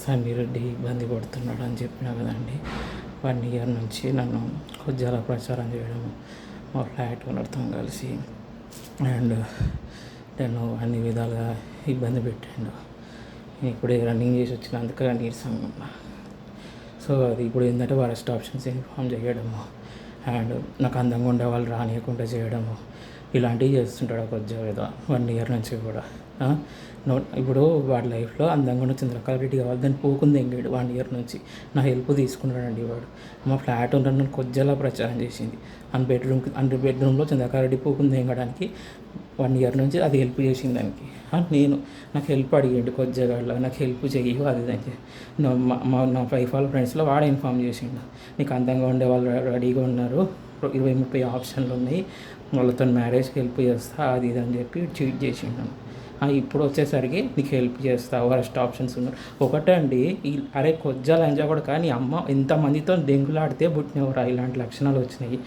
సండీ రెడ్డి ఇబ్బంది పడుతున్నాడు అని చెప్పినా కదండి. 1 ఇయర్ నుంచి నన్ను కొద్దిగా ప్రచారం చేయడం, మా ఫ్లాట్ ఓనర్తో కలిసి అండ్ నేను అన్ని విధాలుగా ఇబ్బంది పెట్టాడు. నేను ఇప్పుడే రన్నింగ్ చేసి వచ్చినందుకు నీరసంగా ఉన్నా. సో అది ఇప్పుడు ఏంటంటే వరస్ట్ ఆప్షన్స్ ఇన్ఫామ్ చేయడము అండ్ నాకు అందంగా ఉండే వాళ్ళు రానియకుండా చేయడము, ఇలాంటివి చేస్తుంటాడు కొద్దిగా ఏదో 1 ఇయర్ నుంచి కూడా. ఇప్పుడు వాడి లైఫ్లో అందంగా ఉన్న చంద్రకళ రెడ్డి కావాలి, దాన్ని పోకుంది ఎంగాడు 1 ఇయర్ నుంచి. నా హెల్ప్ తీసుకున్నాడండి వాడు. మా ఫ్లాట్ ఉండడం నన్ను కొద్దిగా ప్రచారం చేసింది. అండ్ బెడ్రూమ్లో చంద్రకళ రెడ్డి పోకుంది ఎంగడానికి 1 ఇయర్ నుంచి అది హెల్ప్ చేసింది దానికి. నాకు హెల్ప్ అడిగండి కొద్దిగా, నాకు హెల్ప్ చెయ్యి అది దానికి. నా 5 వాళ్ళ ఫ్రెండ్స్లో వాడే ఇన్ఫామ్ చేసిండు, నీకు అందంగా ఉండే వాళ్ళు రెడీగా ఉన్నారు, 20-30 ఆప్షన్లు ఉన్నాయి, వాళ్ళతో మ్యారేజ్కి హెల్ప్ చేస్తా అది ఇది అని చెప్పి చీట్ చేసిండు. ఇప్పుడు వచ్చేసరికి నీకు హెల్ప్ చేస్తా, వరస్ట్ ఆప్షన్స్ ఉన్నారు. ఒకటే అండి, అరే కొజ్జా లంజా కూడా కానీ అమ్మ ఎంతమందితో దెంగులాడితే పుట్టినవరా ఇలాంటి లక్షణాలు వచ్చినాయి.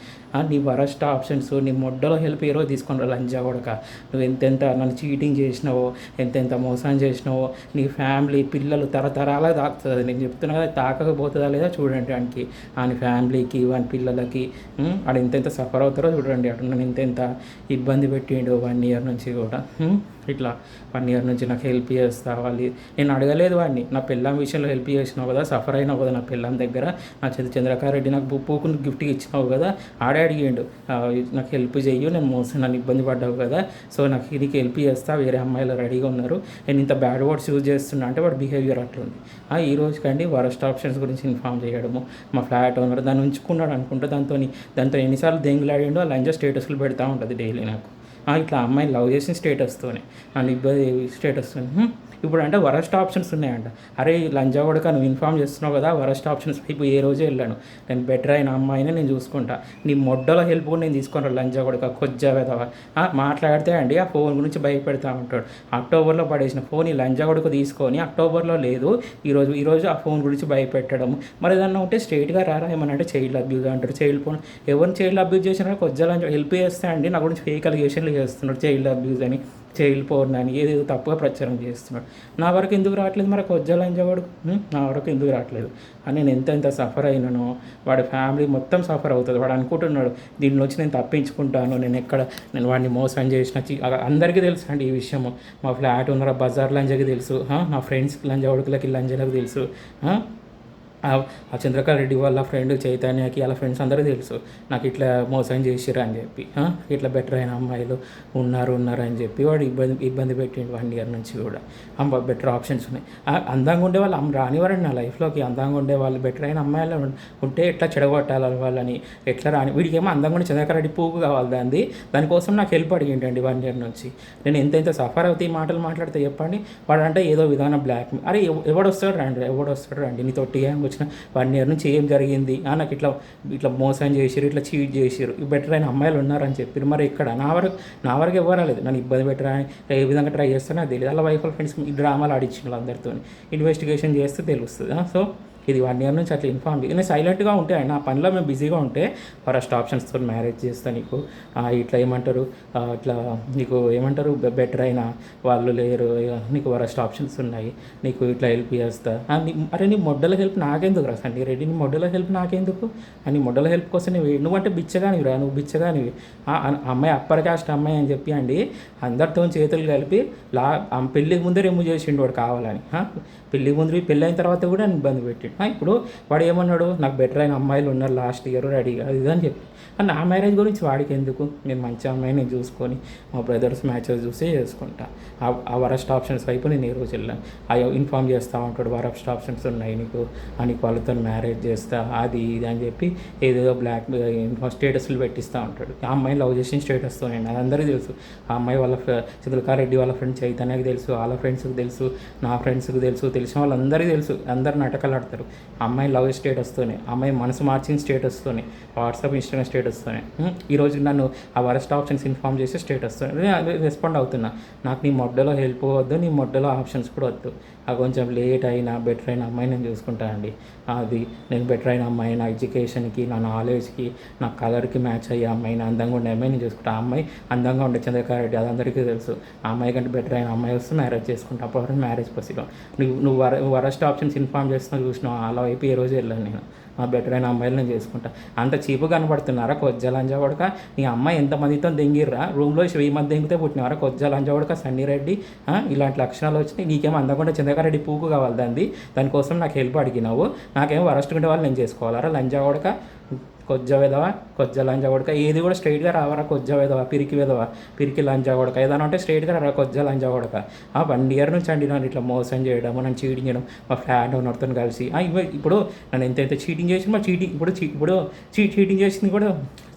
నీ వరస్ట్ ఆప్షన్స్, నీ మొడ్డలో హెల్ప్ ఏరో తీసుకొని లంజా కూడా. నువ్వు ఎంతెంత నన్ను చీటింగ్ చేసినావో, ఎంతెంత మోసం చేసినావో, నీ ఫ్యామిలీ పిల్లలు తరతరాలే తాకుతుంది. నేను చెప్తున్నా కదా, తాకకపోతుందా లేదా చూడండి వానికి, వాని ఫ్యామిలీకి వాని పిల్లలకి వాడు ఎంతెంత సఫర్ అవుతారో చూడండి. అటు నన్ను ఎంతెంత ఇబ్బంది పెట్టిండు 1 ఇయర్ నుంచి కూడా. ఇట్లా 1 ఇయర్ నుంచి నాకు హెల్ప్ చేస్తా వాళ్ళు. నేను అడగలేదు వాడిని, నా పిల్లం విషయంలో హెల్ప్ చేసినావు కదా, సఫర్ అయినావు కదా నా పిల్లం దగ్గర, నా చంద్రకారెడ్డి రెడ్డి నాకు పూకుని గిఫ్ట్గా ఇచ్చినావు కదా, ఆడే అడిగిండు నాకు హెల్ప్ చెయ్యు, నేను నన్ను ఇబ్బంది పడ్డావు కదా, సో నీకు హెల్ప్ చేస్తా, వేరే అమ్మాయిలు రెడీగా ఉన్నారు, నేను ఇంత బ్యాడ్ వర్డ్స్ యూజ్ చేస్తున్నా అంటే వాడు బిహేవియర్ అట్లుంది. ఈ రోజుకండి వరస్ట్ ఆప్షన్స్ గురించి ఇన్ఫామ్ చేయడము, మా ఫ్లాట్ ఓనర్ దాన్ని ఉంచుకున్నాడు అనుకుంటే దాంతో ఎన్నిసార్లు దెంగులాడిండో లంజా స్టేటస్లు పెడతా ఉంటుంది డైలీ నాకు. ఇట్లా అమ్మాయిని లవ్ చేసిన స్టేటస్తోనే, నన్ను ఇబ్బంది స్టేటస్తోనే. ఇప్పుడు అంటే వరస్ట్ ఆప్షన్స్ ఉన్నాయంట. అరే లంజా కొడక నువ్వు ఇన్ఫామ్ చేస్తున్నావు కదా, వరస్ట్ ఆప్షన్స్ ఇప్పుడు ఏ రోజే వెళ్ళాను, నేను బెటర్ అయిన అమ్మాయినే నేను చూసుకుంటా, నీ మొడ్డల హెల్ప్ కూడా నేను తీసుకుంటాను లంజా కొడక కొజ్జా వెదవా. మాట్లాడితే అండి ఆ ఫోన్ గురించి భయపెడతా ఉంటాడు. అక్టోబర్లో పడేసిన ఫోన్ ఈ లంజా కొడుకు తీసుకొని అక్టోబర్లో లేదు, ఈరోజు ఆ ఫోన్ గురించి భయపెట్టడం. మరి ఏదన్నా ఉంటే స్ట్రైట్గా రారా, ఏమన్నా అంటే చైల్డ్ అబ్యూజ్ అంటారు. చైల్డ్ ఫోన్ ఎవరిని చైల్డ్ అబ్యూజ్ చేసినా కొజ్జా లంజా హెల్ప్ చేస్తా అండి, నా గురించి ఫేక్ అలిగేషన్లు చేస్తున్నాడు, చైల్డ్ అబ్యూజ్ అని, చైల్డ్ పోర్న్ అని ఏదేదో తప్పుగా ప్రచారం చేస్తున్నాడు. నా వరకు ఎందుకు రావట్లేదు మరి కొజ్జా లంజవాడు, నా వరకు ఎందుకు రావట్లేదు అని నేను ఎంత సఫర్ అయినానో, వాడి ఫ్యామిలీ మొత్తం సఫర్ అవుతుంది. వాడు అనుకుంటున్నాడు దీని నుంచి నేను తప్పించుకుంటాను, నేను వాడిని మోసం చేసిన అందరికీ తెలుసు అండి ఈ విషయము. మా ఫ్లాట్ ఉన్న బజార్ లంజకి తెలుసు, నా ఫ్రెండ్స్ లంజవడుకులకి లంజలకు తెలుసు, ఆ చంద్రకళ రెడ్డి వాళ్ళ ఫ్రెండ్ చైతన్యకి వాళ్ళ ఫ్రెండ్స్ అందరూ తెలుసు నాకు ఇట్లా మోసం చేసిర్రు అని చెప్పి. ఇట్లా బెటర్ అయిన అమ్మాయిలు ఉన్నారు అని చెప్పి వాడు ఇబ్బంది పెట్టిండు 1 ఇయర్ నుంచి కూడా. బెటర్ ఆప్షన్స్ ఉన్నాయి, అందంగా ఉండే వాళ్ళు రానివారండి నా లైఫ్లోకి. అందంగా ఉండే వాళ్ళు బెటర్ అయిన అమ్మాయిలు ఉంటే ఎట్లా చెడగొట్టాలి వాళ్ళని, ఎట్లా వీడికి ఏమో అందంగా ఉండే చంద్రకళ రెడ్డి పూకు కావాలి దానికోసం నాకు హెల్ప్ అడిగింటండి 1 ఇయర్ నుంచి. నేను ఎంత సఫర్ అవుతాయి మాటలు మాట్లాడితే చెప్పండి. వాడంటే ఏదో విధానం బ్లాక్, అరే ఎవడొస్తాడు రండి నీతో వచ్చిన 1 ఇయర్ నుంచి ఏం జరిగింది, నాకు ఇట్లా మోసం చేసిరు, ఇట్లా చీట్ చేసిరు, బెటర్ అయిన అమ్మాయిలు ఉన్నారని చెప్పారు. మరి ఇక్కడ నా వరకు ఎవరు రాలేదు, నన్ను ఇబ్బంది పెట్టారని ఏ విధంగా ట్రై చేస్తానో అది తెలియదు. అలా వైఫ్ ఫ్రెండ్స్ ఈ డ్రామాలు ఆడిచ్చిన అందరితో ఇన్వెస్టిగేషన్ చేస్తే తెలుస్తుంది. సో ఇది 1 ఇయర్ నుంచి అట్లా ఇన్ఫార్మ్ నేను సైలెంట్గా ఉంటే నా పనిలో మేము బిజీగా ఉంటే ఫస్ట్ ఆప్షన్స్తో మ్యారేజ్ చేస్తా నీకు, ఇట్లా ఏమంటారు, ఇట్లా నీకు ఏమంటారు బెటర్ అయినా వాళ్ళు లేరు, నీకు వరస్ట్ ఆప్షన్స్ ఉన్నాయి, నీకు ఇట్లా హెల్ప్ చేస్తా. అరే నీ మొడ్డల హెల్ప్ నాకెందుకు రా సండి రెడ్డి, నీ మొడ్డల హెల్ప్ నాకెందుకు, నీ మొడ్డల హెల్ప్ కోసం నువ్వంటే బిచ్చగానివి రా, నువ్వు బిచ్చగానివి. అమ్మాయి అప్పర్ కాస్ట్ అమ్మాయి అని చెప్పి అండి అందరితో చేతులు కలిపి పెళ్ళికి ముందే రిమూవ్ చేసిండు వాడు కావాలని. పెళ్ళికి ముందు పెళ్ళి అయిన తర్వాత కూడా నేను ఇబ్బంది పెట్టిండు. ఇప్పుడు వాడు ఏమన్నాడు, నాకు బెటర్ అయిన అమ్మాయిలు ఉన్నారు లాస్ట్ ఇయర్ రెడీగా అది అని చెప్పి. నా మ్యారేజ్ గురించి వాడికి ఎందుకు, నేను మంచి అమ్మాయిని చూసుకొని మా బ్రదర్స్ మ్యాచెస్ చూసి చేసుకుంటా. ఆ వరస్ట్ ఆప్షన్స్ వైపు నేను ఈ రోజు వెళ్ళాను. ఇన్ఫామ్ చేస్తూ ఉంటాడు వరస్ట్ ఆప్షన్స్ ఉన్నాయి నీకు, నీకు వాళ్ళతో మ్యారేజ్ చేస్తా అది ఇది అని చెప్పి ఏదేదో బ్లాక్ స్టేటస్లు పెట్టిస్తూ ఉంటాడు. ఆ అమ్మాయిని లవ్ చేసిన స్టేటస్తో అది అందరికీ తెలుసు. ఆ అమ్మాయి వాళ్ళ చంద్రకారెడ్డి వాళ్ళ ఫ్రెండ్ చైతన్యకి తెలుసు, వాళ్ళ ఫ్రెండ్స్కి తెలుసు, నా ఫ్రెండ్స్కి తెలుసు, తెలిసిన వాళ్ళందరికీ తెలుసు, అందరు నాటకాలు ఆడతారు. చేస్తారు. అమ్మాయి లవ్ స్టేటస్తోనే, అమ్మాయి మనసు మార్చిన స్టేటస్తోనే, వాట్సాప్ ఇన్స్టాగ్రామ్ స్టేటస్తోనే ఈరోజు నన్ను ఆ వరస్ట్ ఆప్షన్స్ ఇన్ఫామ్ చేసి స్టేటస్తోనే రెస్పాండ్ అవుతున్నా. నాకు నీ మొడ్డలో హెల్ప్ వద్దు, నీ మొడ్డలో ఆప్షన్స్ కూడా వద్దు. ఆ కొంచెం లేట్ అయినా బెటర్ అయిన అమ్మాయి నేను చూసుకుంటాను అండి. అది నేను బెటర్ అయిన అమ్మాయి, నా ఎడ్యుకేషన్కి, నా నాలెడ్జ్కి, నా కలర్కి మ్యాచ్ అయ్యే అమ్మాయిని, అందంగా ఉండే అమ్మాయి నేను చూసుకుంటాను. ఆ అమ్మాయి అందంగా ఉండే చంద్రకారెడ్డి, అది అందరికీ తెలుసు. ఆ అమ్మాయి కంటే బెటర్ అయిన అమ్మాయి వస్తే మ్యారేజ్ చేసుకుంటా. అప్పుడు మ్యారేజ్ ప్రొసీడ్. నువ్వు వరస్ట్ ఆప్షన్స్ ఇన్ఫామ్ చేస్తున్నావు చూసినావు, అలా వైపు ఏ రోజు వెళ్ళాను నేను. బెటర్ అయిన అమ్మాయిలు నేను చేసుకుంటా. అంత చీపు కనబడుతున్నారా కొజ్జలంజా కొడక? నీ అమ్మాయి ఎంతమందితో దెంగిర్రా? రూమ్లో 1000 మంది దెంగితే పుట్టినవారా కొజ్జలంజా కొడక? సన్నీ రెడ్డి ఇలాంటి లక్షణాలు వచ్చినాయి. నీకేమో అందకుండా చంద్రకారెడ్డి పూకు కావాలి దానికోసం నాకు హెల్ప్ అడిగినావు. నాకేమో వరస్ట్ ఉండే వాళ్ళు నేను చేసుకోవాలరా లంజా కొడక? కొజ్జ వెదవ, కొజ్జ లంజా కొడక. ఏది కూడా స్ట్రైట్గా రావరా కొజ్జ వెదవ, పిరికి లంజా కొడక. ఏదైనా ఉంటే స్ట్రైట్గా రా కొజ్జ లంజా కొడక. 1 year నుంచి అండి నన్ను ఇట్లా మోసం చేయడం, నన్ను చీటింగ్ చేయడం, మా ఫ్లాట్ ఓనర్తో కలిసి ఇప్పుడు నన్ను ఎంతైతే చీటింగ్ చేసి మా ఇప్పుడు చీటింగ్ చేసింది కూడా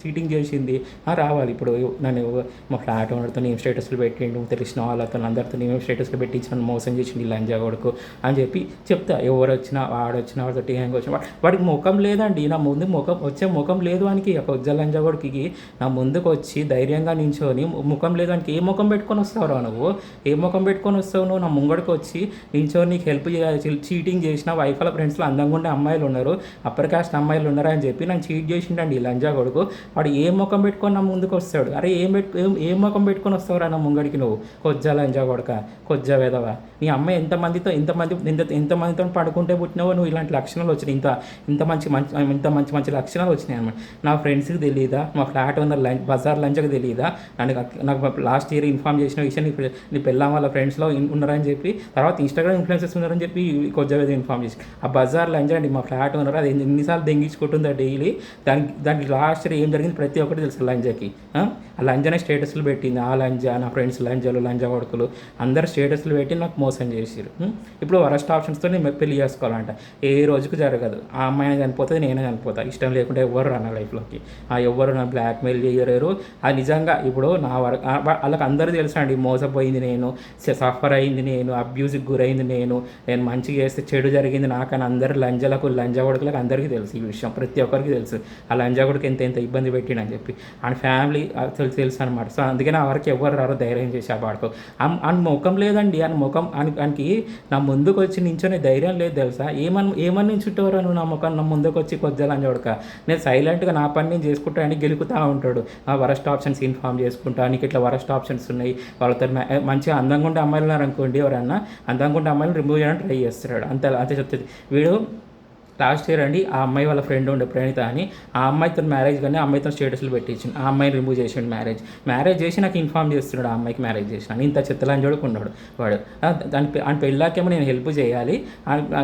చీటింగ్ చేసింది రావాలి. ఇప్పుడు నన్ను మా ఫ్లాట్ ఓనర్తో నేను స్టేటస్లు పెట్టిండు, తెలిసిన వాళ్ళతో అందరితో నేను స్టేటస్లు పెట్టించి నన్ను మోసం చేసిండు లంజా కొడుకు అని చెప్పి చెప్తా. ఎవరు వచ్చినా వాడొచ్చినా వాడితో హ్యాంగ్ వచ్చిన వాడికి ముఖం లేదండి. నా ముందు ముఖం లేదు వానికి. ఒక ఉజ్జల లంజా కొడుకుకి నా ముందుకు వచ్చి ధైర్యంగా నించొని ముఖం లేదు వానికి. ఏ ముఖం పెట్టుకొని వస్తావురా నువ్వు? ఏ ముఖం పెట్టుకొని వస్తావు నువ్వు? నా ముంగడికి వచ్చి నించొని నీకు హెల్ప్ చేయాలి. చీటింగ్ చేసిన వైఫ్ వాళ్ళ ఫ్రెండ్స్లో అందంగా ఉండే అమ్మాయిలు ఉన్నారు, అప్పర్ కాస్ట్ అమ్మాయిలు ఉన్నారు అని చెప్పి నన్ను చీట్ చేసిండండి లంజా కొడుకు. వాడు ఏ ముఖం పెట్టుకొని నా ముందుకు వస్తాడు? అరే ఏం ముఖం పెట్టుకొని వస్తావురా నా ముంగడికి నువ్వు? కొజ్జా లంజా కొడక, కొజ్జా వెదవ. నీ అమ్మాయి ఎంతమందితో పడుకుంటే పుట్టినావో నువ్వు ఇలాంటి లక్షణాలు వచ్చినాయి. ఇంత మంచి లక్షణాలు వచ్చినాయి అనమాట. నా ఫ్రెండ్స్కి తెలియదా? మా ఫ్లాట్ ఓనర్ బజార్ లంచకి తెలియదా? నాకు లాస్ట్ ఇయర్ ఇన్ఫామ్ చేసిన విషయం నీ పెళ్ళాం వాళ్ళ ఫ్రెండ్స్లో ఉన్నారని చెప్పి, తర్వాత ఇన్స్టాగ్రామ్ ఇన్ఫ్లుయెన్సర్స్ ఉన్నారని చెప్పి కొజ్జా మీద ఇన్ఫామ్ చేసి, ఆ బజార్ లంచ్ అండి మా ఫ్లాట్ ఓనర్. అది ఎన్నిసార్లు దెంగించుకుంటుందా డైలీ. దానికి లాస్ట్ ఇయర్ ఏం జరిగింది ప్రతి ఒక్కటి తెలుసు లంజాకి. ఆ లంజానే స్టేటస్లు పెట్టింది. ఆ లంజా, నా ఫ్రెండ్స్ లంజా కొడుకులు అందరు స్టేటస్లు పెట్టి నాకు మోసం చేసిరు. ఇప్పుడు వరస్ట్ ఆప్షన్స్తో నేను పెళ్లి చేసుకోవాలంట. ఏ రోజుకు జరగదు. ఆ అమ్మాయి చనిపోతుంది, నేనే చనిపోతా. ఇష్టం లేకుంటే ఎవ్వరు రా నా లైఫ్లోకి. ఎవ్వరు నా బ్లాక్మెయిల్ చేయలేరు. అది నిజంగా ఇప్పుడు నా వరకు వాళ్ళకి అందరూ తెలుసు అండి. మోసపోయింది నేను, సఫర్ అయింది నేను, అబ్యూస్కి గురైంది నేను మంచిగా చేస్తే చెడు జరిగింది నాకని అందరు లంజా కొడుకులకు అందరికీ తెలుసు ఈ విషయం. ప్రతి ఒక్కరికి తెలుసు ఆ లంజా కొడుకు ఎంత ఇబ్బంది పెట్టినని చెప్పి. ఆయన ఫ్యామిలీ తెలుసు అనమాట. సో అందుకని ఆ వరకు ఎవరు రారో ధైర్యం చేసి ఆ పాడుకో. ఆయన ముఖం లేదండి. ఆయనకి నా ముందుకు వచ్చి నించొని ధైర్యం లేదు తెలుసా. ఏమని నించుంటారు నువ్వు నా ముందుకు వచ్చి కొద్దిలని చూడక. నేను సైలెంట్గా నా పని నేను చేసుకుంటా అని గెలుకుతూ ఉంటాడు. ఆ వరస్ట్ ఆప్షన్స్ ఇన్ఫామ్ చేసుకుంటా, నీకు ఇట్లా వరస్ట్ ఆప్షన్స్ ఉన్నాయి, వాళ్ళతో మంచిగా అందంగా ఉండే అమ్మాయిలు ఉన్నారనుకోండి, ఎవరన్నా అందంగా ఉండే అమ్మాయిలు రిమూవ్ చేయడానికి ట్రై చేస్తున్నాడు. అంతే చెప్తుంది వీడు. లాస్ట్ ఇయర్ అండి ఆ అమ్మాయి వాళ్ళ ఫ్రెండ్ ఉండే ప్రణీత అని, ఆ అమ్మాయితో మ్యారేజ్ కానీ ఆ అమ్మాయితో స్టేటస్లు పెట్టించింది. ఆ అమ్మాయిని రిమూవ్ చేసిండు. మ్యారేజ్ చేసి నాకు ఇన్ఫామ్ చేస్తున్నాడు ఆ అమ్మాయికి మ్యారేజ్ చేసినాను. ఇంత చెత్తలని చూడుకున్నాడు వాడు. ఆయన పెళ్ళాకేమో నేను హెల్ప్ చేయాలి.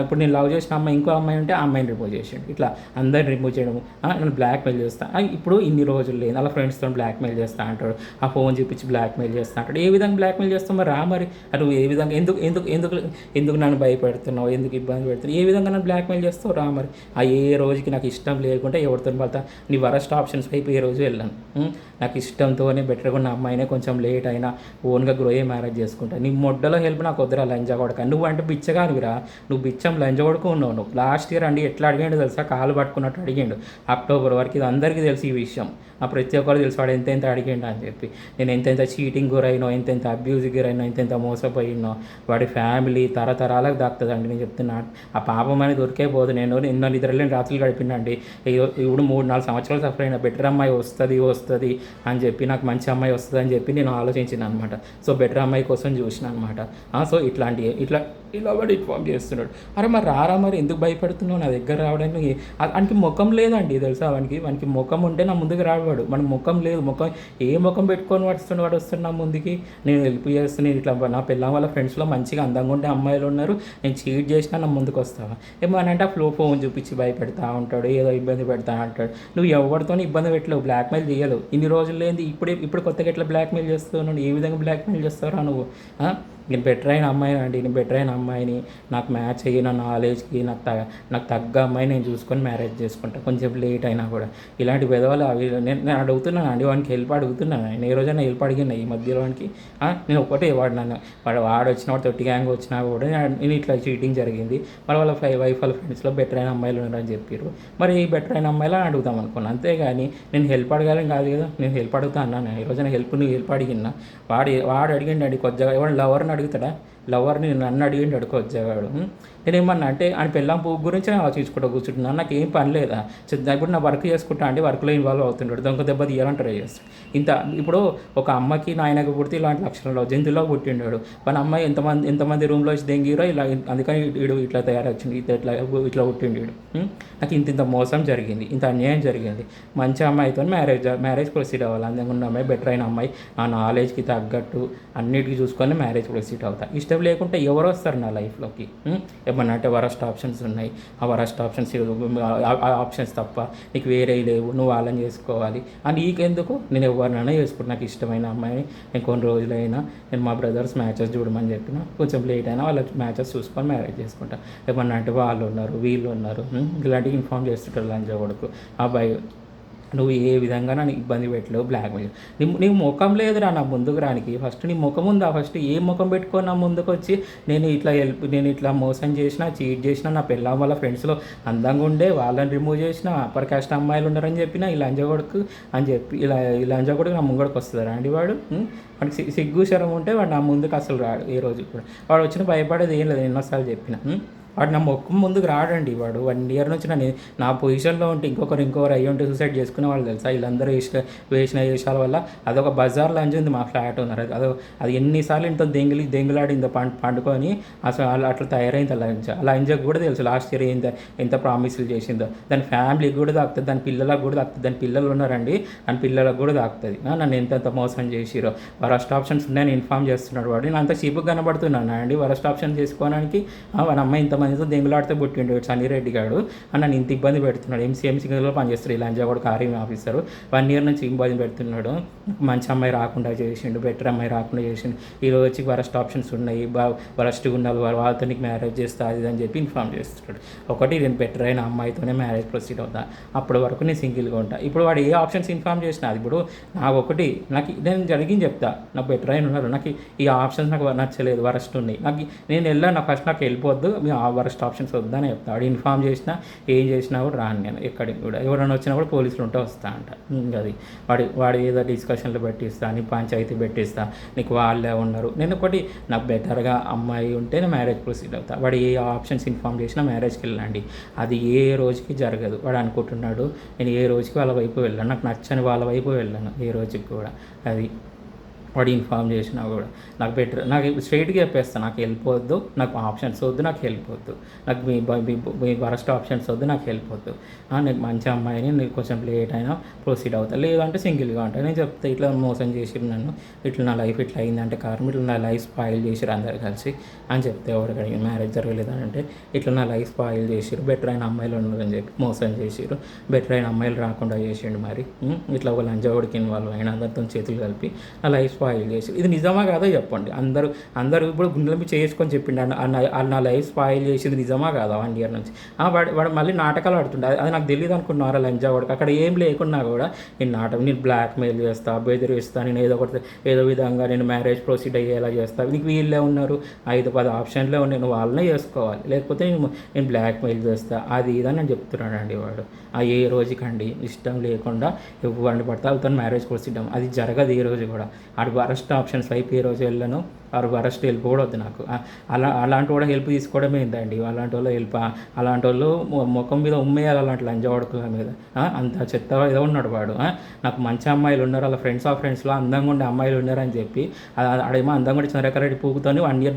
ఇప్పుడు నేను లవ్ చేసిన అమ్మాయి ఇంకో అమ్మాయి ఉంటే ఆ అమ్మాయిని రిమూవ్ చేసిండు. ఇట్లా అందరిని రిమూవ్ చేయడము, నన్ను బ్లాక్మెయిల్ చేస్తా. ఇప్పుడు ఇన్ని రోజులు లేదు అలా ఫ్రెండ్స్తో బ్లాక్మెయిల్ చేస్తా అంటాడు. ఆ ఫోన్ చూపించి బ్లాక్మెయిల్ చేస్తా అంటాడు. ఏ విధంగా బ్లాక్మెయిల్ చేస్తావు మరి? మరి నువ్వు ఏ విధంగా ఎందుకు నన్ను భయపెడుతున్నావు, ఎందుకు ఇబ్బంది పెడుతున్నావు, ఏ విధంగా నన్ను బ్లాక్మెయిల్ చేస్తావు రా మరి. ఏ రోజుకి నాకు ఇష్టం లేకుంటే ఎవరితో వెళ్తా, నీ వరస్ట్ ఆప్షన్స్ వైపు ఏ రోజు వెళ్ళాను. నాకు ఇష్టంతోనే బెటర్గా ఉన్న అమ్మాయినే కొంచెం లేట్ అయినా ఓన్గా గ్రో అయ్యి మ్యారేజ్ చేసుకుంటా. నీ మొడ్డలో హెల్ప్ నాకు వద్దురా లంజా కొడక. నువ్వు అంటే బిచ్చగానివిరా, నువ్వు బిచ్చం లంజా కొడుకు ఉన్నావు. నువ్వు లాస్ట్ ఇయర్ అండి ఎట్లా అడిగాడు తెలుసా? కాలు పట్టుకున్నట్టు అడిగాడు అక్టోబర్ వరకు. ఇది అందరికీ తెలుసు ఈ విషయం. ప్రతి ఒక్కరు తెలుసు వాడు ఎంత అడిగిండు అని చెప్పి. నేను ఎంతెంత చీటింగ్ గురైనో, ఎంతెంత అబ్యూజ్కి గురైనో, ఎంతెంత మోసపోయినో వాడి ఫ్యామిలీ తరతరాలకు దాక్తుందండి. నేను చెప్తున్నా ఆ పాపం అని దొరికే పోదు. నేను ఎన్నో నిద్రలేని రాత్రులు గడిపినండి. ఇప్పుడు 3-4 సంవత్సరాలు సఫర్ అయినా బెటర్ అమ్మాయి వస్తుంది అని చెప్పి, నాకు మంచి అమ్మాయి వస్తుంది అని చెప్పి నేను ఆలోచించిన అనమాట. సో బెటర్ అమ్మాయి కోసం చూసిన అనమాట. సో ఇలా వాడు ఇన్ఫామ్ చేస్తున్నాడు. అరే మరి రారా, మరి ఎందుకు భయపడుతున్నావు నా దగ్గర రావడానికి? వానికి ముఖం లేదండి తెలుసా. వానికి ముఖం ఉంటే నా ముందుకు రావాడు. మనకు ముఖం లేదు. ఏ ముఖం పెట్టుకొని వాడు వస్తున్నాడు నా ముందుకి. నేను హెల్ప్ చేస్తున్నాను. ఇట్లా నా పిల్లల వాళ్ళ ఫ్రెండ్స్లో మంచిగా అందంగా ఉండే అమ్మాయిలు ఉన్నారు, నేను చీట్ చేసినా నా ముందుకు వస్తావా? ఏమనంటే ఫోన్ చూపించి భయపెడతా ఉంటాడు, ఏదో ఇబ్బంది పెడతా అంటాడు. నువ్వు ఎవరితో ఇబ్బంది పెట్టలేవు, బ్లాక్మెయిల్ చేయలేవు. ఇన్ని రోజులు లేని ఇప్పుడు కొత్తగా ఎట్లా బ్లాక్మెయిల్ చేస్తున్నావు? ఏ విధంగా బ్లాక్మెయిల్ చేస్తావురా నువ్వు? నేను బెటర్ అయిన అమ్మాయిని అండి, నేను బెటర్ అయిన అమ్మాయిని నాకు మ్యాచ్ అయ్యి నా నాలెడ్జ్కి నాకు తగ్గ అమ్మాయి నేను చూసుకొని మ్యారేజ్ చేసుకుంటాను, కొంచెం లేట్ అయినా కూడా. ఇలాంటి పెదవాళ్ళు అవి నేను అడుగుతున్నాను అండి, వానికి హెల్ప్ అడుగుతున్నాను. నేను ఏ రోజైనా హెల్ప్ అడిగినా ఈ మధ్యలో వానికి? నేను ఒకటే వాడు వచ్చిన వాడు తొట్టి గ్యాంగ్ వచ్చినా కూడా నేను ఇట్లా చీటింగ్ జరిగింది, మరి వాళ్ళ వైఫ్ వాళ్ళ ఫ్రెండ్స్లో బెటర్ అయిన అమ్మాయిలు ఉన్నారని చెప్పారు, మరి ఈ బెటర్ అయిన అమ్మాయిలో అడుగుదాం అనుకున్నాను. అంతేగాని నేను హెల్ప్ అడగాలని కాదు కదా, నేను హెల్ప్ అడుగుతా అన్నాను. ఈ రోజున నువ్వు హెల్ప్ అడిగినా వాడు అడిగిండి కొద్దిగా, ఎవరు లవర్ని అడుగుతాడా? లవర్ని నన్ను అడిగిండి అడుకోవచ్చేవాడు. నేనేమన్నా అంటే ఆయన పెళ్ళాం పువ్వు గురించి నేను ఆలోచించుకుంటూ కూర్చుంటున్నాను, నాకు ఏం పని లేదా. ఇప్పుడు నా వర్క్ చేసుకుంటా అంటే వర్క్లో ఇన్వాల్వ్ అవుతుంటాడు, దొంగ దెబ్బ తీయాలని ట్రై చేస్తాడు. ఇప్పుడు ఒక అమ్మకి నాయనకు పుడితే ఇలాంటి లక్షణాలు జంతువులో పుట్టిండాడు. మన అమ్మాయి ఎంతమంది రూమ్లో వచ్చి దెంగిరో ఇలా, అందుకని వీడు ఇట్లా తయారొచ్చింది, ఇట్లా పుట్టిండు వీడు. నాకు ఇంత మోసం జరిగింది, ఇంత అన్యాయం జరిగింది. మంచి అమ్మాయితో మ్యారేజ్ ప్రొసీడ్ అవ్వాలి. అందంగా ఉన్న అమ్మాయి, బెటర్ అయిన అమ్మాయి, నా నాలెడ్జ్కి తగ్గట్టు అన్నిటికీ చూసుకొని మ్యారేజ్ ప్రొసీడ్ అవుతా. ఇష్టం లేకుంటే ఎవరు వస్తారు నా లైఫ్లోకి? ఏమన్నా అంటే వరస్ట్ ఆప్షన్స్ ఉన్నాయి, ఆ వరస్ట్ ఆప్షన్స్ తప్ప నీకు వేరే లేవు, నువ్వు వాళ్ళని చేసుకోవాలి అని నీకెందుకు? నేను ఎవరినైనా చేసుకుంటా, నాకు ఇష్టమైన అమ్మాయిని నేను కొన్ని రోజులైనా నేను మా బ్రదర్స్ మ్యాచెస్ చూడమని చెప్పిన, కొంచెం లేట్ అయినా వాళ్ళ మ్యాచెస్ చూసుకొని మ్యారేజ్ చేసుకుంటా. ఏమన్నా అంటే వాళ్ళు ఉన్నారు, వీళ్ళు ఉన్నారు, ఇలాంటివి ఇన్ఫామ్ చేస్తుంటారు లంచ కొడుకు అబ్బాయి. నువ్వు ఏ విధంగా నన్ను ఇబ్బంది పెట్టలేవు, బ్లాక్మెయిల్. నీ ముఖం లేదురా నా ముందుకు రానికి. ఫస్ట్ నీ ముఖం ఉందా? ఫస్ట్ ఏ ముఖం పెట్టుకొని నా ముందుకు వచ్చి నేను ఇట్లా మోసం చేసిన, చీట్ చేసిన, నా పిల్లం వాళ్ళ ఫ్రెండ్స్లో అందంగా ఉండే వాళ్ళని రిమూవ్ చేసిన, అప్పర్ కాస్ట్ అమ్మాయిలు ఉన్నారని చెప్పిన ఈ లంజగొడుకు అని చెప్పి ఈ లంజగొడుకు నా ముంగడికి వస్తుందా అండి వాడు? వాడికి సిగ్గు శరం ఉంటే వాడు నా ముందుకు అసలు రాడు ఏ రోజు కూడా. వాడు వచ్చిన భయపడేది ఏం లేదు, ఎన్నోసార్లు చెప్పిన. వాడు నా మొక్క ముందుకు రాడండి. వాడు 1 year నుంచి నా పొజిషన్లో ఉంటే ఇంకొకరు అయ్యి ఉంటే సూసైడ్ చేసుకునే వాళ్ళు తెలుసా? వీళ్ళందరూ వేసిన వేషాల వల్ల అదొక బజార్ లంచ్ ఉంది, మా ఫ్లాట్ ఉన్నారు. అది ఎన్నిసార్లు ఇంత దెంగులాడిందో పండుకొని అసలు అట్లా తయారైంది ఆ లంచకు కూడా తెలుసు. లాస్ట్ ఇయర్ ఎంత ప్రామిస్లు చేసిందో. దాని ఫ్యామిలీకి కూడా తాకుతుంది, దాని పిల్లలకు కూడా తాకుతుంది. దాని పిల్లలు ఉన్నారండి, దాని పిల్లలకు కూడా తాకుతుంది. నన్ను ఎంత మోసం చేసిరో. వరస్ట్ ఆప్షన్స్ ఉన్నాయని ఇన్ఫామ్ చేస్తున్నాడు వాడు. నేను అంత చీపుగా కనబడుతున్నాను అండి వరస్ట్ ఆప్షన్ చేసుకోవడానికి. వాళ్ళ అమ్మాయి ఇంతమంది దెంగులాడితే పుట్టిండు సన్నిరెడ్డి గారు అని నన్ను ఇంత ఇబ్బంది పెడుతున్నాడు. ఎంసీఎంసీలో పనిచేస్తాడు ఈ లంజాగూడ కార్యం ఆఫీసరు. 1 year నుంచి ఇబ్బంది పెడుతున్నాడు. మంచి అమ్మాయి రాకుండా చేసిండు, బెటర్ అమ్మాయి రాకుండా చేసిండు. ఈరోజు వచ్చి వరస్ట్ ఆప్షన్స్ ఉన్నాయి, వరస్ట్గా ఉండాలి, వాళ్ళతో నీకు మ్యారేజ్ చేస్తా అది అని చెప్పి ఇన్ఫామ్ చేస్తున్నాడు. ఒకటి నేను బెటర్ అయిన అమ్మాయితోనే మ్యారేజ్ ప్రొసీడ్ అవుతా, అప్పటి వరకు నేను సింగిల్గా ఉంటా. ఇప్పుడు వాడు ఏ ఆప్షన్స్ ఇన్ఫామ్ చేసినా అది ఇప్పుడు నాకు నేను జరిగింది చెప్తా. నాకు బెటర్ అయిన ఉన్నారు, నాకు ఈ ఆప్షన్స్ నాకు నచ్చలేదు, వరస్ట్ ఉన్నాయి, నేను వెళ్ళాను, ఫస్ట్ నాకు వెళ్ళిపోద్దు, వరస్ట్ ఆప్షన్స్ వద్దని చెప్తా. వాడు ఇన్ఫామ్ చేసినా ఏం చేసినా కూడా రాను నేను ఎక్కడికి కూడా. ఎవరైనా వచ్చినా కూడా పోలీసులు ఉంటే వస్తా అంట. అది వాడు ఏదో డిస్కషన్లు పెట్టిస్తా, నీ పంచాయతీ పెట్టిస్తా, నీకు వాళ్ళే ఉన్నారు. నేను నాకు బెటర్గా అమ్మాయి ఉంటే నేను మ్యారేజ్ ప్రొసీడ్ అవుతా. వాడు ఏ ఆప్షన్స్ ఇన్ఫామ్ చేసినా మ్యారేజ్కి వెళ్ళండి, అది ఏ రోజుకి జరగదు. వాడు అనుకుంటున్నాడు నేను ఏ రోజుకి వాళ్ళ వైపు వెళ్ళాను, నాకు నచ్చని వాళ్ళ వైపు వెళ్ళాను ఏ రోజుకి కూడా. అది వాడు ఇన్ఫామ్ చేసినా కూడా నాకు స్ట్రైట్గా చెప్పేస్తాను, నాకు వెళ్ళిపోవద్దు, నాకు ఆప్షన్స్ వద్దు, నాకు వెళ్ళిపోవద్దు, నాకు మీ వరస్ట్ ఆప్షన్స్ వద్దు, నాకు వెళ్ళిపోవద్దు. నీకు మంచి అమ్మాయిని నీకు కొంచెం లేట్ అయినా ప్రొసీడ్ అవుతా, లేదంటే సింగిల్గా ఉంటాను. నేను చెప్తే ఇట్లా మోసం చేసిరు నన్ను, ఇట్లా నా లైఫ్ ఇట్లా అయిందంటే కారణం ఇట్లా నా లైఫ్ స్పాయిల్ చేసిరు అందరు కలిసి అని చెప్తే, ఎవరికి మ్యారేజ్ జరగలేదని అంటే ఇట్లా నా లైఫ్ స్పాయిల్ చేసిరు, బెటర్ అయిన అమ్మాయిలు ఉన్నారని చెప్పి మోసం చేసిరు, బెటర్ అయిన అమ్మాయిలు రాకుండా చేసిండు. మరి ఇట్లా ఒక లంజవాడికి ఇన్వాల్వ్ అయిన అందరితో చేతులు కలిపి నా లైఫ్ స్పాయిల్ చేసి, ఇది నిజమా కాదో చెప్పండి. అందరూ ఇప్పుడు గుండెలపై చేసుకొని చెప్పిండు నా లైఫ్ స్పాయిల్ చేసింది నిజమా కాదా 1 year నుంచి. వాడు మళ్ళీ నాటకాలు ఆడుతుండే, అది నాకు తెలియదు అనుకున్నారా లంజావాడికి. అక్కడ ఏం లేకున్నా కూడా నేను బ్లాక్మెయిల్ చేస్తా, బెదిరిస్తా, నేను ఏదో విధంగా నేను మ్యారేజ్ ప్రొసీడ్ అయ్యేలా చేస్తా, నీకు వీళ్ళే ఉన్నారు 5-10 ఆప్షన్లే ఉన్నాయి, నువ్వు వాళ్ళనే చేసుకోవాలి, లేకపోతే నేను బ్లాక్మెయిల్ చేస్తా, అది ఇదని నేను చెప్తున్నాడండి వాడు. ఏ రోజుకండి ఇష్టం లేకుండా ఎవరిని పడితే వాళ్ళతో మ్యారేజ్ ప్రొసీడ్ అది జరగదు ఏ రోజు కూడా. అది వరస్ట్ ఆప్షన్స్ వైపు ఏ రోజు వెళ్ళను, వారు వరస్ట్ హెల్ప్ కూడా వద్దు నాకు. అలాంటి కూడా హెల్ప్ తీసుకోవడమే ఏంటండి, అలాంటి వాళ్ళు ముఖం మీద ఉమ్మేయాలి అలాంటి లంజవాడుకుల మీద. అంత చెత్త ఏదో ఉన్నాడు వాడు. నాకు మంచి అమ్మాయిలు ఉన్నారు, వాళ్ళ ఫ్రెండ్స్లో అందంగా ఉండే అమ్మాయిలు ఉన్నారని చెప్పి ఆడేమో అందంగా ఉండే చంద్రకరెడ్డి పూకుతోని 1 year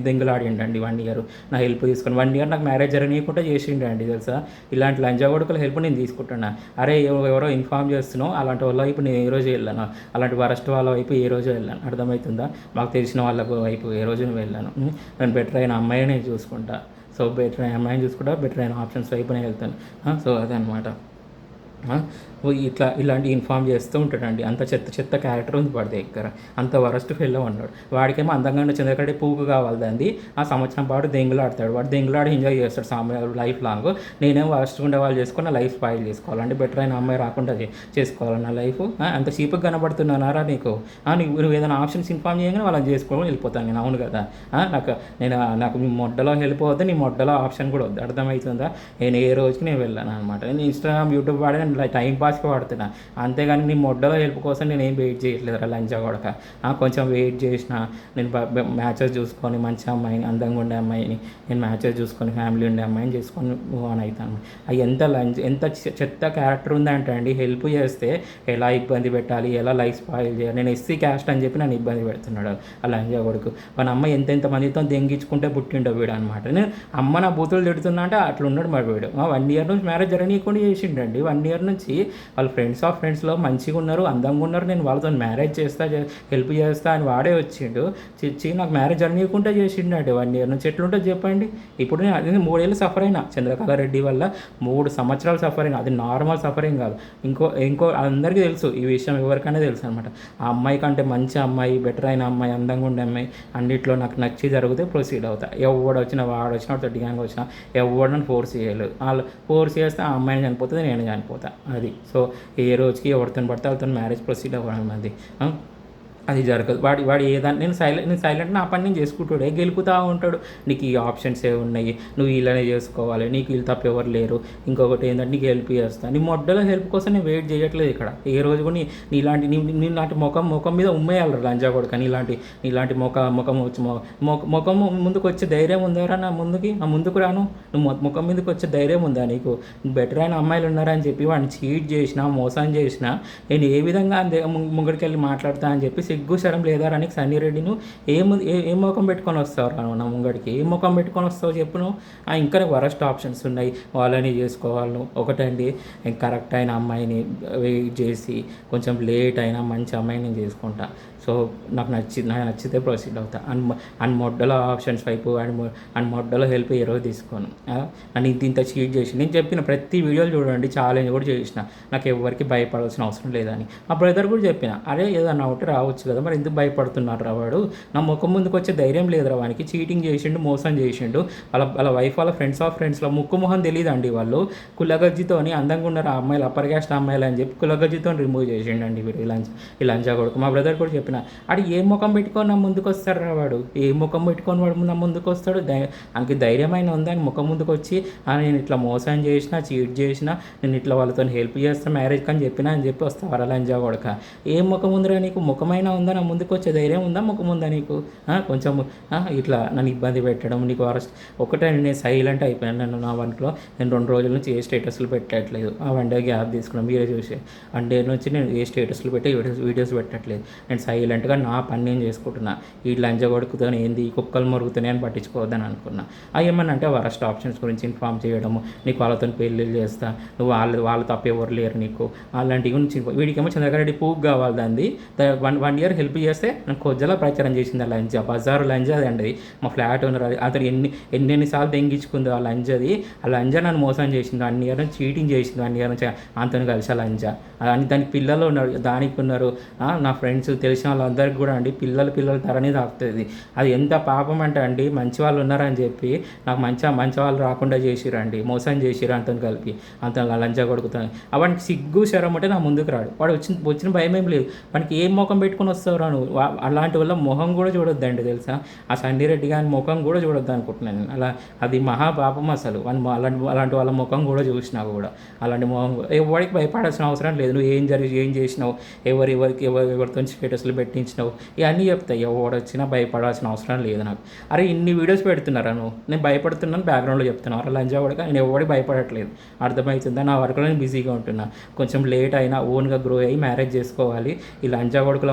దెంగులాడిండండి. 1 year నా హెల్ప్ తీసుకొని 1 year నాకు మ్యారేజ్ జరగనీయకుండా చేసిండండి తెలుసా. ఇలాంటి లంజవాడుకుల హెల్ప్ నేను తీసుకుంటున్నా. అరే ఎవరో ఇన్ఫామ్ చేస్తున్నావు, అలాంటి వాళ్ళ వైపు నేను ఏ రోజు వెళ్ళాను, అలాంటి వరస్ట్ వాళ్ళ వైపు ఏ రోజు వెళ్ళాను, అర్థమవుతుందా? మాకు తెలిసిన వాళ్ళకు వైపు ఏ రోజు వెళ్ళాను. నేను బెటర్ అయిన అమ్మాయినే చూసుకుంటా. సో బెటర్ అయిన అమ్మాయిని చూసుకుంటా, బెటర్ అయిన ఆప్షన్స్ వైపునే వెళ్తాను. సో అదనమాట. ఇలాంటి ఇన్ఫామ్ చేస్తూ ఉంటాడండి. అంత చెత్త చెత్త క్యారెక్టర్ ఉంది వాడి దగ్గర. అంత వరస్ట్ ఫెల్లో ఉన్నాడు. వాడికేమో అందంగా ఉన్న చంద్రకళ పువ్వు కావాలి దాన్ని. ఆ సంవత్సరం పాటు దెంగులాడతాడు. వాడు దెంగులాడి ఎంజాయ్ చేస్తాడు లైఫ్ లాంగ్. నేనేమో వరస్ట్ ఉండే వాళ్ళు చేసుకుని నా లైఫ్ స్పాయిల్ చేసుకోవాలంటే బెటర్ అయిన అమ్మాయి రాకుండా చేసుకోవాలి నా లైఫ్. అంత చీప్గా కనబడుతున్నానారా నీకు? నువ్వు ఏదైనా ఆప్షన్స్ ఇన్ఫామ్ చేయగానే వాళ్ళని చేసుకోవడం వెళ్ళిపోతాను నేను. అవును కదా? నాకు నీ మొడ్డలో వెళ్ళిపోవద్దు, నీ మొడ్డలో ఆప్షన్ కూడా వద్దు. అర్థమవుతుందా? నేను ఏ రోజుకి నేను వెళ్ళాను అనమాట. నేను ఇన్స్టాగ్రామ్, యూట్యూబ్ వాడి నేను టైం పాస్కి వాడుతున్నా. అంతేగాని నీ మొడ్డలో హెల్ప్ కోసం నేను ఏం వెయిట్ చేయట్లేదు రా లంచా కొడక. కొంచెం వెయిట్ చేసిన నేను మ్యాచెస్ చూసుకొని మంచి అమ్మాయిని, అందంగా ఉండే అమ్మాయిని నేను మ్యాచెస్ చూసుకొని ఫ్యామిలీ ఉండే అమ్మాయిని చేసుకొని మూవ్ ఆన్ అవుతాను. అది ఎంత చెత్త క్యారెక్టర్ ఉందంటే అండి, హెల్ప్ చేస్తే ఎలా ఇబ్బంది పెట్టాలి, ఎలా లైఫ్ స్పాయిల్ చేయాలి. నేను ఎస్సీ క్యాస్ట్ అని చెప్పి నన్ను ఇబ్బంది పెడుతున్నాడు ఆ లంజా కొడుకు. మన అమ్మ ఎంతెంత మందితో దెంగించుకుంటే పుట్టిండో వీడు అనమాట. నేను అమ్మ నా బూతులు తిడుతున్నా అంటే అట్లా ఉన్నాడు మరి వీడు. 1 year నుంచి మ్యారేజ్ జరగనీయకుండా చేసిండండి. 1 year నుంచి వాళ్ళు ఫ్రెండ్స్లో మంచిగా ఉన్నారు, అందంగా ఉన్నారు. నేను వాళ్ళతో మ్యారేజ్ చేస్తా, హెల్ప్ చేస్తా అని వాడే వచ్చిండు. నాకు మ్యారేజ్ జరగనీయకుండా చేసిండండి 1 year నుంచి. ఎట్లుంటుంది చెప్పండి? ఇప్పుడు నేను 3 ఏళ్ళు సఫర్ అయినా చంద్రకళ రెడ్డి వల్ల. 3 సంవత్సరాలు సఫర్ అయినా. అది నార్మల్ సఫరింగ్ కాదు. ఇంకో అందరికీ తెలుసు ఈ విషయం, ఎవరికైనా తెలుసు అనమాట. ఆ అమ్మాయి కంటే మంచి అమ్మాయి, బెటర్ అయిన అమ్మాయి, అందంగా ఉండే అమ్మాయి అన్నింటిలో నాకు నచ్చి జరిగితే ప్రొసీడ్ అవుతా. ఎవడు వచ్చినా, వాడు వచ్చినా, తొట్టి గ్యాంగ్ వచ్చినా ఎవడు నన్ను ఫోర్స్ చేయలేదు. వాళ్ళు ఫోర్స్ చేస్తే ఆ అమ్మాయిని చనిపోతుంది, నేను చనిపోతా. అది సో ఏ రోజుకి ఎవరితో పడితే వాళ్ళతో మ్యారేజ్ ప్రొసీడ్ అవ్వడం అది అది జరగదు. వాడు ఏదన్నా నేను సైలెంట్ నా పని నేను చేసుకుంటాడే గెలుపుతూ ఉంటాడు. నీకు ఈ ఆప్షన్స్ ఏ ఉన్నాయి, నువ్వు ఇలానే చేసుకోవాలి, నీకు వీళ్ళు తప్ప ఎవరు లేరు, ఇంకొకటి ఏంటంటే నీకు హెల్ప్ చేస్తాను. నీ మొడ్డలో హెల్ప్ కోసం నేను వెయిట్ చేయట్లేదు ఇక్కడ. ఏ రోజు కూడా నీలాంటి ముఖం మీద ఉమ్మేయాలి లంజా కొడుకు. నీలాంటి ముఖం ముందుకు వచ్చే ధైర్యం ఉందారా నా ముందుకు రాను? నువ్వు ముఖం మీదకి వచ్చే ధైర్యం ఉందా నీకు? బెటర్ అయిన అమ్మాయిలు ఉన్నారని చెప్పి వాడిని చీట్ చేసినా, మోసం చేసినా నేను ఏ విధంగా ముంగడికి వెళ్ళి మాట్లాడతా అని చెప్పి సిగ్గు శరం లేదా రానికి సన్నీ రెడ్డిను ఏ ముఖం పెట్టుకొని వస్తావు రాను నా ముంగడికి? ఏ ముఖం పెట్టుకొని వస్తావు చెప్పు నువ్వు? ఇంకా వరస్ట్ ఆప్షన్స్ ఉన్నాయి, వాళ్ళని చేసుకోవాలి. ఒకటండి, కరెక్ట్ అయిన అమ్మాయిని వెయిట్ చేసి కొంచెం లేట్ అయినా మంచి అమ్మాయిని నేను చేసుకుంటా. సో నాకు నచ్చితే ప్రొసీడ్ అవుతా. అండ్ మొడ్డలో ఆప్షన్స్ వైపు అండ్ మొడ్డలో హెల్ప్ ఏ రోజు తీసుకోను. నన్ను ఇంత చీట్ చేసి నేను చెప్పిన ప్రతి వీడియోలు చూడండి, ఛాలెంజ్ కూడా చేసిన. నాకు ఎవరికి భయపడాల్సిన అవసరం లేదని ఆ బ్రదర్ కూడా చెప్పిన. అరే ఏదన్నా ఒకటి రావచ్చు కదా, మరి ఎందుకు భయపడుతున్నారు రా? వాడు నా ముఖం ముందుకు వచ్చే ధైర్యం లేదురా వానికి. చీటింగ్ చేసిండు, మోసం చేసిండు. వాళ్ళ వైఫ్ వాళ్ళ ఫ్రెండ్స్లో ముక్కు మొహం తెలియదండి. వాళ్ళు కులగజ్జితోని అందంగా ఉన్నారు ఆ అమ్మాయిలు, అప్పర్ క్యాస్ట్ అమ్మాయిలు అని చెప్పి కులగజ్జితో రిమూవ్ చేసిండండి వీడు ఈ లంచా కొడుకు. మా బ్రదర్ కూడా చెప్పిన, అది ఏ ముఖం పెట్టుకొని నా ముందుకు వస్తాడు రా వాడు? ఏ ముఖం పెట్టుకొని వాడు నా ముందుకు వస్తాడు? ఆయనకి ధైర్యమైన ఉందని ముఖం ముందుకు వచ్చి నేను ఇట్లా మోసం చేసిన, చీట్ చేసిన, నేను ఇట్లా వాళ్ళతో హెల్ప్ చేస్తాను మ్యారేజ్కి అని చెప్పి వస్తావారా లంజా కొడక? ఏ ముఖం ఉందిరా నీకు? ముఖమైనా ఉందా? నా ముందుకు వచ్చే ధైర్యం ఉందా? ముఖం ఉందా నీకు? కొంచెం ఇట్లా నన్ను ఇబ్బంది పెట్టడం నీకు వరస్ట్. ఒకటే నేను సైలెంట్ అయిపోయాను. నా వంటలో నేను 2 రోజుల నుంచి ఏ స్టేటస్లు పెట్టట్లేదు. ఆ 1 day గ్యాప్ తీసుకున్నాను, మీరే చూసే. 1 day నుంచి నేను ఏ స్టేటస్లు పెట్టి వీడియోస్ పెట్టట్లేదు. నేను సైలెంట్గా నా పని నేను చేసుకుంటున్నా. ఈ లంజ కొడుకుతో ఏంది కుక్కలు మరుగుతున్నాయి అని పట్టించుకోవద్దని అనుకున్నా. ఏమన్నా అంటే వరస్ట్ ఆప్షన్స్ గురించి ఇన్ఫామ్ చేయడము, నీకు వాళ్ళతో పెళ్ళిళ్ళు చేస్తా, నువ్వు వాళ్ళు తప్ప ఎవరు లేరు నీకు, అలాంటి గురించి. వీడికేమో చంద్రగారెడ్డి పువ్వు కావాలి దాన్ని. 1 year హెల్ప్ చేస్తే నాకు కొజ్జలా ప్రచారం చేసింది ఆ లంజ. బజారు లంజ అది అండి. మా ఫ్లాట్ ఓనర్ అది. అతను ఎన్నిసార్లు దెంగించుకుంది ఆ లంజది. ఆ లంజ నన్ను మోసం చేసింది. 1 year నుంచి చీటింగ్ చేసింది. 1 year నుంచి అంతను కలిసి ఆ లంజ. దానికి పిల్లలు ఉన్నారు, దానికి ఉన్నారు. నా ఫ్రెండ్స్ తెలిసిన వాళ్ళందరికీ కూడా అండి పిల్లలు తరని తాకుతుంది. అది ఎంత పాపం అంటే అండి, మంచి వాళ్ళు ఉన్నారని చెప్పి నాకు మంచి వాళ్ళు రాకుండా చేసిరండి, మోసం చేసిరు అంతను కలిపి. అంత లంజా కొడుకుతాను. వాడికి సిగ్గు శరం అంటే నా ముందుకు రాడు. వాడు వచ్చిన భయం ఏం లేదు. వానికి ఏం ముఖం పెట్టుకొని వస్తావు రాను? అలాంటి వాళ్ళ మొహం కూడా చూడొద్దండి తెలుసా? ఆ సండీ రెడ్డి గారి ముఖం కూడా చూడొద్దు అనుకుంటున్నాను నేను. అది మహాపాపం అసలు. అలాంటి వాళ్ళ ముఖం కూడా చూసినా కూడా అలాంటి మొహం ఎవరికి భయపడాల్సిన అవసరం లేదు. నువ్వు ఏం చేసినావు, ఎవరితో స్టేటస్లు పెట్టించినావు, ఇవన్నీ చెప్తాయి. ఎవడొచ్చినా భయపడాల్సిన అవసరం లేదు నాకు. అరే ఇన్ని వీడియోస్ పెడుతున్నారా నువ్వు? నేను భయపడుతున్నాను బ్యాక్గ్రౌండ్లో చెప్తున్నాను. అలా లంజా కూడా నేను ఎవరికి భయపడట్లేదు. అర్థమవుతుందా? నా వర్క్లో నేను బిజీగా ఉంటున్నా. కొంచెం లేట్ అయినా ఓన్గా గ్రో అయ్యి మ్యారేజ్ చేసుకోవాలి. ఈ లంజా కొడుకుల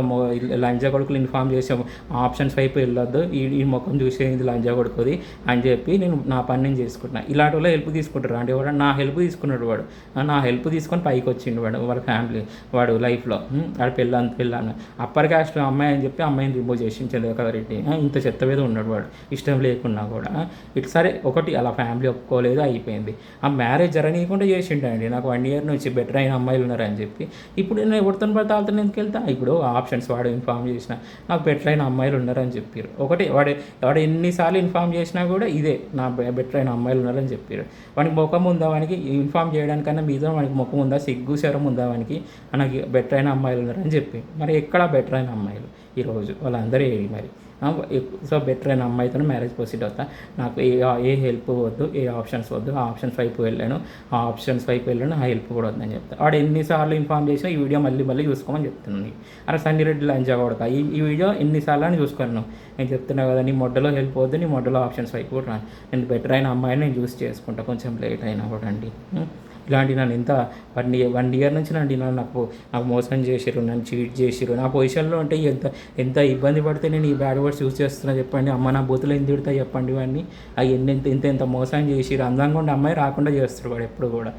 లంజా కొడుకులు ఇన్ఫామ్ చేసాము ఆప్షన్స్ వైపు వెళ్ళొద్దు, ఈ ముఖం చూసేది లంజా కొడుకుది అని చెప్పి నేను నా పని నేను చేసుకుంటున్నాను. ఇలాంటి వాళ్ళు హెల్ప్ తీసుకుంటారు అంటే వాడు నా హెల్ప్ తీసుకున్నాడు, వాడు నా హెల్ప్ తీసుకొని పైకి వచ్చిండు వాడు వాళ్ళ ఫ్యామిలీ వాడు లైఫ్లో. వాడు పెళ్ళాను అప్పర్ క్యాస్ట్ అమ్మాయి అని చెప్పి అమ్మాయిని రిమూవ్ చేసి చంద్రకళారెడ్డి ఇంత చెత్త మీద ఉన్నాడు వాడు ఇష్టం లేకున్నా కూడా. ఇటు సరే ఒకటి అలా ఫ్యామిలీ ఒప్పుకోలేదు, అయిపోయింది. ఆ మ్యారేజ్ జరగనీయకుండా చేసిండండి. నాకు 1 year నుంచి బెటర్ అయిన అమ్మాయిలు ఉన్నారని చెప్పి. ఇప్పుడు నేను ఎవరితో పడితే వాళ్ళతో ఎందుకు వెళ్తా? ఇప్పుడు ఆప్షన్స్ వాడు ఇన్ఫామ్ చేసిన నాకు బెటర్ అయిన అమ్మాయిలు ఉన్నారని చెప్పారు. ఒకటి వాడు ఎన్నిసార్లు ఇన్ఫామ్ చేసినా కూడా ఇదే నా బెటర్ అయిన అమ్మాయిలు ఉన్నారని చెప్పారు. వానికి ముఖం ఉందా, వానికి ఇన్ఫామ్ చేయడానికన్నా మీద వానికి ముఖం ఉందా, సిగ్గు శరం ఉందా వానికి, నాకు బెటర్ అయిన అమ్మాయిలు ఉన్నారని చెప్పి. మరి ఎక్కడ బెటర్ అయిన అమ్మాయిలు ఈరోజు వాళ్ళందరూ ఏది మరి? సో బెటర్ అయిన అమ్మాయితో మ్యారేజ్ ప్రొసీడ్ అవుతా. నాకు ఏ హెల్ప్ వద్దు, ఏ ఆప్షన్స్ వద్దు. ఆ ఆప్షన్స్ వైపు వెళ్ళాను, ఆ హెల్ప్ కూడా వద్దని చెప్తాను. వాడు ఎన్నిసార్లు ఇన్ఫామ్ చేసినా ఈ వీడియో మళ్ళీ చూసుకోమని చెప్తున్నాను. అరే సంగిరెడ్డి లంచా కొడక, ఈ వీడియో ఎన్నిసార్లు అని చూసుకున్నాను. నేను చెప్తున్నా కదా, నీ మొడ్డలో హెల్ప్ వద్దు, నీ మొడ్డలో ఆప్షన్స్ వైపు కూడా రాను. నేను బెటర్ అయిన అమ్మాయిని నేను చూస్ చేసుకుంటా, కొంచెం లేట్ అయినా కూడా అండి. ఇలాంటి నన్ను ఎంత 1 year నుంచి నాకు మోసం చేసిర్రు, నన్ను చీట్ చేసిర్రు. నా పొజిషన్లో అంటే ఎంత ఇబ్బంది పడితే నేను ఈ బ్యాడ్ వర్డ్స్ యూజ్ చేస్తున్నా చెప్పండి. అమ్మ నా బూతులు ఎంత తిడతాయి చెప్పండి. ఇవన్నీ అవి ఎంత మోసం చేసిర్రు. అందంగా ఉండే అమ్మాయి రాకుండా చేస్తారు వాడు ఎప్పుడు కూడా.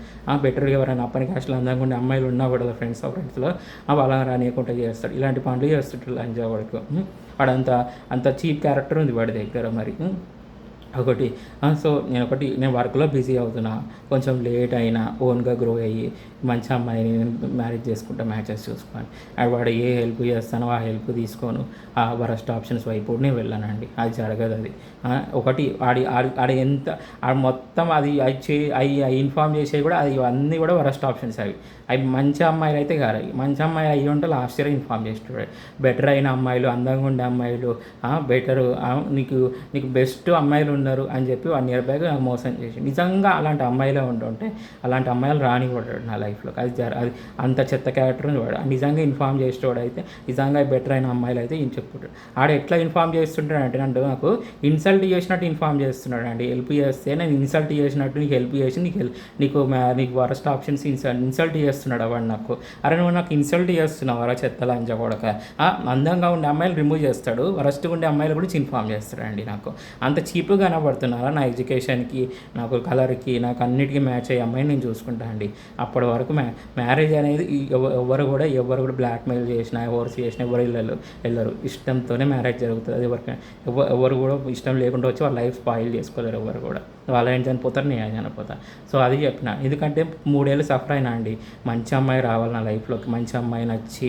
బెటర్గా ఎవరైనా అప్పని క్యాస్ట్లో అందంగా ఉండే అమ్మాయిలు ఉన్నా కూడా ఫ్రెండ్స్లో వాళ్ళ రానియకుండా చేస్తాడు. ఇలాంటి పనులు చేస్తుంటారు లంజా వాడికి. వాడు అంత చీప్ క్యారెక్టర్ ఉంది వాడి దగ్గర మరి. ఒకటి సో నేను వర్క్లో బిజీ అవుతున్నా, కొంచెం లేట్ అయినా ఓన్గా గ్రో అయ్యి మంచి అమ్మాయిని మ్యారేజ్ చేసుకుంటా, మ్యాచెస్ చూసుకొని. వాడు ఏ హెల్ప్ చేస్తానో ఆ హెల్ప్ తీసుకోను, ఆ వరస్ట్ ఆప్షన్స్ వైపు నేను వెళ్ళానండి. అది జరగదు. అది ఒకటి ఆడి ఎంత మొత్తం అది ఇన్ఫామ్ చేసేవి కూడా అది అన్నీ కూడా వరస్ట్ ఆప్షన్స్ అవి మంచి అమ్మాయిలు అయితే కాదు. మంచి అమ్మాయిలు అయ్యి ఉంటే లాస్ట్ ఇయర్ ఇన్ఫామ్ చేస్తున్నాడు. బెటర్ అయిన అమ్మాయిలు, అందంగా ఉండే అమ్మాయిలు, బెటరు నీకు బెస్ట్ అమ్మాయిలు ఉన్నారు అని చెప్పి 1 year బ్యాక్ నాకు మోసం చేసి, నిజంగా అలాంటి అమ్మాయిలే ఉంటుంటే అలాంటి అమ్మాయిలు రానివ్వడాడు నా లైఫ్లో. అది అంత చెత్త క్యారెక్టర్ వాడు. నిజంగా ఇన్ఫామ్ చేసేవాడు అయితే, నిజంగా బెటర్ అయిన అమ్మాయిలు అయితే చెప్పుకుంటాడు. ఆడ ఎట్లా ఇన్ఫామ్ చేస్తుంటాడు అంటే నాకు ఇన్సల్ట్ చేసినట్టు ఇన్ఫామ్ చేస్తున్నాడు అండి. హెల్ప్ చేస్తే నేను ఇన్సల్ట్ చేసినట్టు నీకు హెల్ప్ చేసి నీకు వరస్ట్ ఆప్షన్స్ ఇన్సల్ట్ చేస్తున్నాడు వాడు నాకు. అరే నువ్వు నాకు ఇన్సల్ట్ చేస్తున్నావు అరా చెత్త లంజా కొడక. అందంగా ఉండే అమ్మాయిలు రిమూవ్ చేస్తాడు, వరస్ట్గా ఉండే అమ్మాయిలు కూడా ఇన్ఫామ్ చేస్తాడు అండి. నాకు అంత చీప్గా కనబడుతున్నారా? నా ఎడ్యుకేషన్కి, నాకు కలర్కి, నాకు అన్నిటికీ మ్యాచ్ అయ్యే అమ్మాయిని నేను చూసుకుంటా అండి. అప్పటి వరకు మ్యారేజ్ అనేది ఎవరు కూడా బ్లాక్మెయిల్ చేసినా, ఫోర్స్ చేసినా ఎవరు వెళ్ళరు. ఇష్టంతోనే మ్యారేజ్ జరుగుతుంది. అది ఎవరు కూడా ఇష్టం లేకుండా వచ్చి వాళ్ళ లైఫ్ స్పాయిల్ చేసుకోలేరు. ఎవరు కూడా వాళ్ళు ఏం చనిపోతారు, నేను చనిపోతా. సో అది చెప్పిన. ఎందుకంటే 3 ఏళ్ళు సఫర్ అయినా అండి. మంచి అమ్మాయి రావాలి నా లైఫ్లోకి, మంచి అమ్మాయి నచ్చి,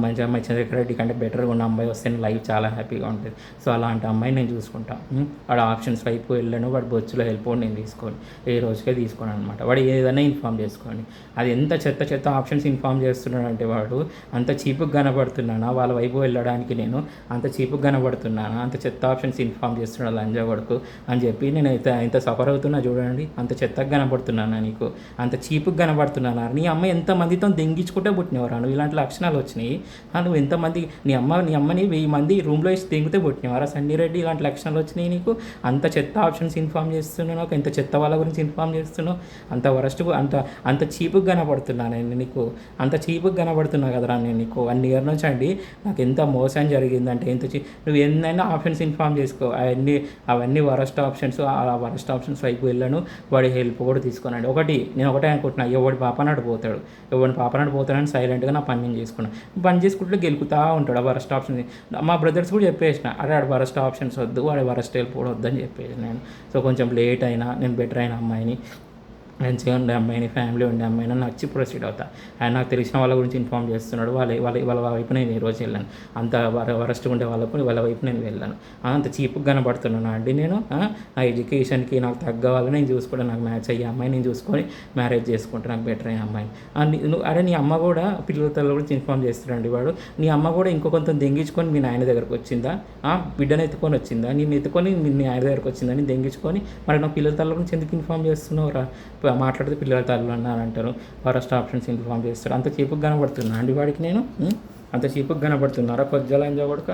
మంచి అమ్మాయి చంద్రకరెడ్డి కంటే బెటర్గా ఉన్న అమ్మాయి వస్తే లైఫ్ చాలా హ్యాపీగా ఉంటుంది. సో అలాంటి అమ్మాయిని నేను చూసుకుంటాను. వాడు ఆప్షన్స్ వైపు వెళ్ళాను, వాడు బొచ్చులో హెల్ప్ నేను తీసుకోండి, ఏ రోజుకే తీసుకోను అనమాట. వాడు ఏదైనా ఇన్ఫామ్ చేసుకోండి. అది ఎంత చెత్త ఆప్షన్స్ ఇన్ఫామ్ చేస్తున్నాడు అంటే వాడు అంత చీపుగా కనబడుతున్నానా వాళ్ళ వైపు వెళ్ళడానికి? నేను అంత చీపుగా కనబడుతున్నానా? అంత చెత్త ఆప్షన్స్ ఇన్ఫామ్ చేస్తున్నాడు లంజా కొడుకు అని చెప్పి నేను ఇంత సఫర్ అవుతున్నా చూడండి. అంత చెత్తగా కనబడుతున్నానా నీకు? అంత చీపుగా కనబడుతున్నానా? నీ అమ్మ ఎంతమందితో దెంగించుకుంటే పుట్టినవరా నువ్వు? ఇలాంటి లక్షణాలు వచ్చినాయి. నువ్వు ఎంతమంది నీ అమ్మని 1000 మంది రూమ్లో వేసి దెంగితే పుట్టినవారా సండిరెడ్డి? ఇలాంటి లక్షణాలు వచ్చినాయి నీకు? అంత చెత్త ఆప్షన్స్ ఇన్ఫామ్ చేస్తున్నావు, నాకు ఎంత చెత్త వాళ్ళ గురించి ఇన్ఫామ్ చేస్తున్నావు. అంత వరస్ట్ అంత చీపుగా కనబడుతున్నా నేను నీకు? అంత చీపుగా కనబడుతున్నా కదరా నేను నీకు? 1 year నుంచి అండి నాకు ఎంత మోసం జరిగిందంటే నువ్వు ఎన్నైనా ఆప్షన్స్ ఇన్ఫామ్ చేసుకో. అవన్నీ వరస్ట్ ఆప్షన్స్. ఆ వరస్ట్ ఆప్షన్స్ వైపు వెళ్ళాను. వాడి హెల్ప్ కూడా తీసుకోనండి. నేను ఒకటే అనుకుంటున్నా, ఎవడి పాపనాడు పోతాడని సైలెంట్గా నా పని నేను చేసుకున్నాను. పని చేసుకుంటే గెలుకుతా ఉంటాడు. ఆ వరస్ట్ ఆప్షన్ మా బ్రదర్స్ కూడా చెప్పేసిన, అరే వాడు వరస్ట్ ఆప్షన్స్ వద్దు, వాడి వరస్ట్ హెల్ప్ కూడా వద్దని చెప్పేసి నేను. సో కొంచెం లేట్ అయినా నేను బెటర్ అయిన అమ్మాయిని, మంచిగా ఉండే అమ్మాయిని, ఫ్యామిలీ ఉండే అమ్మాయిని నచ్చి ప్రొసీడ్ అవుతా. ఆయన నాకు తెలిసిన వాళ్ళ గురించి ఇన్ఫామ్ చేస్తున్నాడు. వాళ్ళ వైపు నేను ఈరోజు వెళ్ళాను. అంత వరస్ట్ ఉండే వాళ్ళ వైపు నేను వెళ్ళాను. అంత చీప్గా కనబడుతున్నాను అండి నేను. నా ఎడ్యుకేషన్కి నాకు తగ్గ వాళ్ళని నేను చూసుకుంటాను. నాకు మ్యాచ్ అయ్యే అమ్మాయి నేను చూసుకొని మ్యారేజ్ చేసుకుంటాను, నాకు బెటర్ అయిన అమ్మాయిని. అరే నీ అమ్మ కూడా పిల్లల గురించి ఇన్ఫామ్ చేస్తున్నాడు వాడు. నీ అమ్మ కూడా ఇంకో కొంత దెంగించుకొని మీ నాయన దగ్గరకు వచ్చిందా? బిడ్డను ఎత్తుకొని వచ్చిందా? నేను ఎత్తుకొని మీ ఆయన దగ్గరకు వచ్చిందని దెంగించుకొని మరి నా పిల్లల తల్లి గురించి ఎందుకు ఇన్ఫామ్ చేస్తున్నావురా? మాట్లాడితే పిల్లల తల్లు అన్నారంటారు, ఫస్ట్ ఆప్షన్స్ ఇన్ఫామ్ చేస్తారు. అంత చీపుగా కనబడుతున్నా అండి వాడికి నేను? అంత చీపుగా కనబడుతున్నారా కొద్దిగా లంజా కొడుక?